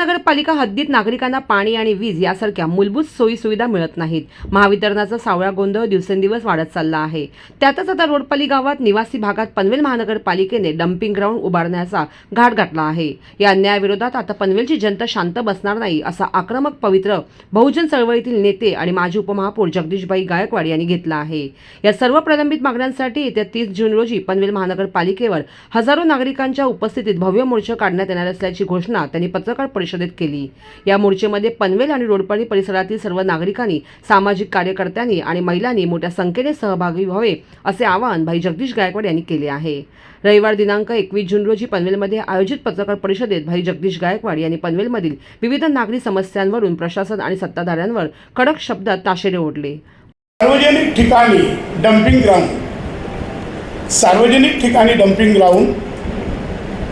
महानगरपालिका हद्दीत नागरिकांना पाणी आणि वीज यासारख्या मूलभूत सोयीसुविधा मिळत नाहीत। महावितरणाचा सावळा गोंधळ दिवसेंदिवस वाढत चालला आहे। त्यातच आता रोडपाली गावात निवासी भागात पनवेल महानगरपालिकेने डम्पिंग ग्राउंड उभारण्याचा घाट घातला आहे। या अन्यायाविरोधात आता पनवेलची जनता शांत बसणार नाही असा आक्रमक पवित्र बहुजन चळवळीतील नेते आणि माजी उपमहापौर जगदीशभाई गायकवाड यांनी घेतला आहे। या सर्व प्रलंबित मागण्यांसाठी येत्या 30 जून रोजी पनवेल महानगरपालिकेवर हजारो नागरिकांच्या उपस्थितीत भव्य मोर्चा काढण्यात येणार असल्याची घोषणा त्यांनी पत्रकार परिषदेत केली। या मोर्चेमध्ये पनवेल आणि रोडपाली परिसरातील सर्व नागरिकांनी, सामाजिक कार्यकर्त्यांनी आणि महिलांनी मोठ्या संख्येने सहभागी व्हावे असे आवाहन भाई जगदीश गायकवाड यांनी केले आहे। रविवार दिनांक 21 जून रोजी पनवेलमध्ये आयोजित पत्रकार परिषदेत भाई जगदीश गायकवाड यांनी पनवेलमधील विविध नागरी समस्यांवरून प्रशासन आणि सत्ताधाऱ्यांवर कडक शब्दात ताशेरे ओढले। सार्वजनिक ठिकाणी डम्पिंग ग्राउंड, सार्वजनिक ठिकाणी डम्पिंग ग्राउंड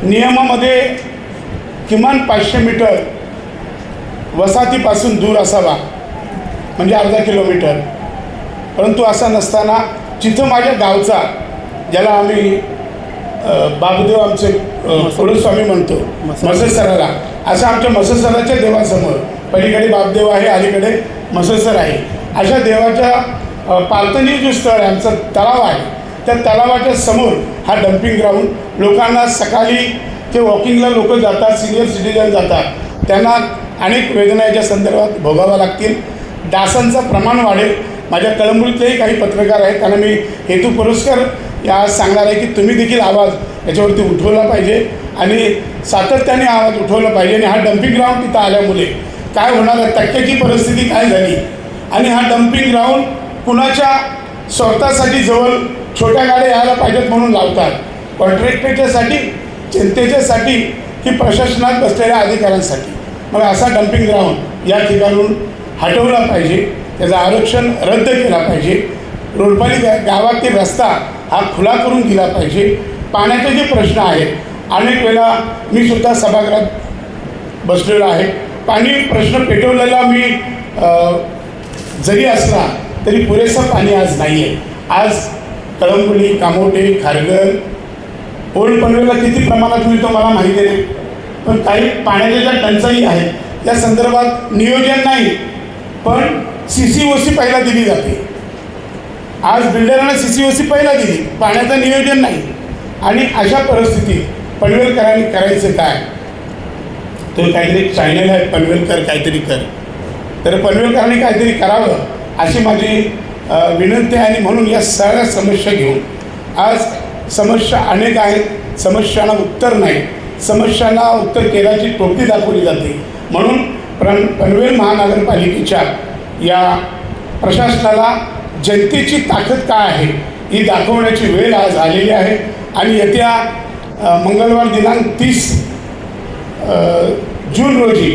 नियमामध्ये किमान 500 मीटर वसाहतीपासून दूर असावा, म्हणजे अर्धा किलोमीटर। परंतु असा नसताना जिथं माझ्या गावचा, ज्याला आम्ही बाबदेव आमचे पुढस्वामी म्हणतो, मसेसराला, असं आमच्या मसेसराच्या देवासमोर पलीकडे बाबदेव आहे, अलीकडे मसेसर आहे, अशा देवाच्या पालतनी जो स्थळ आहे, आमचा तलाव आहे, त्या तलावाच्या समोर हा डम्पिंग ग्राउंड लोकांना सकाळी ते वॉकिंगला लोक जातात, सिनियर सिटीजन जातात, त्यांना अनेक वेदनाच्या संदर्भात भोगाव्या लागतील। डासांचं प्रमाण वाढेल। माझ्या कळंबुलीतलेही काही पत्रकार आहेत, त्यांना मी हेतू पुरस्कार या सांगणार आहे की तुम्ही देखील आवाज याच्यावरती उठवला पाहिजे आणि सातत्याने आवाज उठवला पाहिजे। आणि हा डम्पिंग ग्राउंड तिथं आल्यामुळे काय होणार आहे, टक्क्याची परिस्थिती काय झाली, आणि हा डम्पिंग ग्राउंड कुणाच्या स्वतःसाठी जवळ छोट्या गाड्या यायला पाहिजेत म्हणून लावतात, कॉन्ट्रॅक्टरच्यासाठी, जनतेच्यासाठी की प्रशासनात बसलेल्या अधिकाऱ्यांसाठी। मग असा डम्पिंग ग्राउंड या ठिकाणून हटवला पाहिजे, त्याचं आरक्षण रद्द केला पाहिजे। रोडपाली गावातील रस्ता हा खुला करून दिला पाहिजे। पाण्याचे जे प्रश्न आहेत, अनेक वेळा मी सुद्धा सभागृहात बसलेलो आहे, पाणी प्रश्न पेटवलेला मी जरी असला तरी पुरेसं पाणी आज नाही आहे। आज कळंबुली, कामोटे, खारघर, ओल्ड पनवेलला किती प्रमाणात मिळतो मला माहिती नाही, पण काही पाण्याच्या ज्या टंचाई आहेत या संदर्भात नियोजन नाही, पण CCOC पहिला दिली जाते। आज बिल्डरांना CCOC पहिला दिली, पाण्याचं नियोजन नाही। आणि अशा परिस्थितीत पनवेलकरांनी करायचं काय, तर काहीतरी चॅनल आहे पनवेलकर काहीतरी कर, तर पनवेलकरांनी काहीतरी करावं अशी माझी विनंती आहे। आणि म्हणून या सगळ्या समस्या घेऊन आज समस्या अनेक आहेत, समस्यांना उत्तर नाही, समस्यांना उत्तर केल्याची टोपी दाखवली जाते। म्हणून पनवेल महानगरपालिकेच्या या प्रशासनाला जनतेची ताकद काय आहे ही दाखवण्याची वेळ आज आलेली आहे। आणि येत्या मंगळवार दिनांक 30 जून रोजी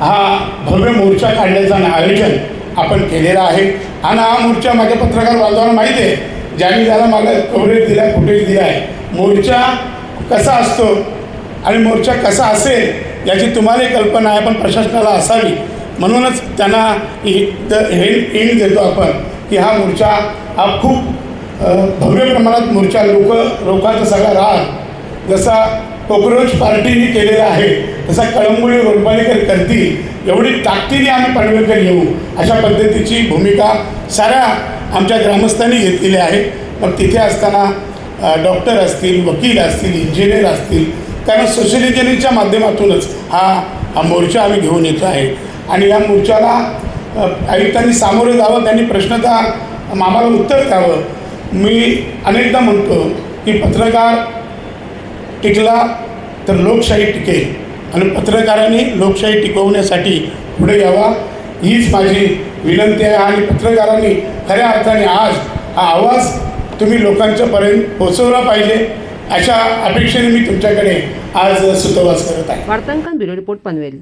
हा भव्य मोर्चा काढण्याचं आयोजन आपण केलेलं आहे। आणि हा मोर्चा माझ्या पत्रकार बांधवांना माहिती आहे, ज्यांनी त्याला मला कव्हरेज दिला, फुटेज दिला आहे, मोर्चा कसा असतो आणि मोर्चा कसा असेल याची तुम्हालाही कल्पना आहे, पण प्रशासनाला असावी। म्हणूनच त्यांना हे हिंट देतो आपण की हा मोर्चा हा खूप भव्य प्रमाणात मोर्चा लोकांचा सगळा राग जसा कॉक्रोच पार्टीने केलेला आहे तसा कळंबुली रोडपालीकर करतील एवढी ताकदीने आम्ही पनवेलकर येऊ, अशा पद्धतीची भूमिका साऱ्या आमच्या ग्रामस्थांनी घेतलेली आहे। मग तिथे असताना डॉक्टर असतील, वकील असतील, इंजिनियर असतील, कारण सोशल इंजिनिअरिंगच्या माध्यमातूनच हा मोर्चा आम्ही घेऊन येतो आहे। आणि या मोर्चाला आयुक्तांनी सामोरं जावं, त्यांनी प्रश्नाचा आम्हाला उत्तर द्यावं। मी अनेकदा म्हणतो की पत्रकार टिकला तर लोकशाही टिकेल, आणि पत्रकारांनी लोकशाही टिकवण्यासाठी पुढे यावा हीच माझी विनंती आहे। आणि पत्रकारांनी खऱ्या अर्थाने आज हा आवाज तुम्ही लोकांच्यापर्यंत पोहोचवला पाहिजे, अशा अपेक्षेने मी तुमच्याकडे आज सुतोवाच करत आहे। वार्तांकन ब्युरो रिपोर्ट पनवेल।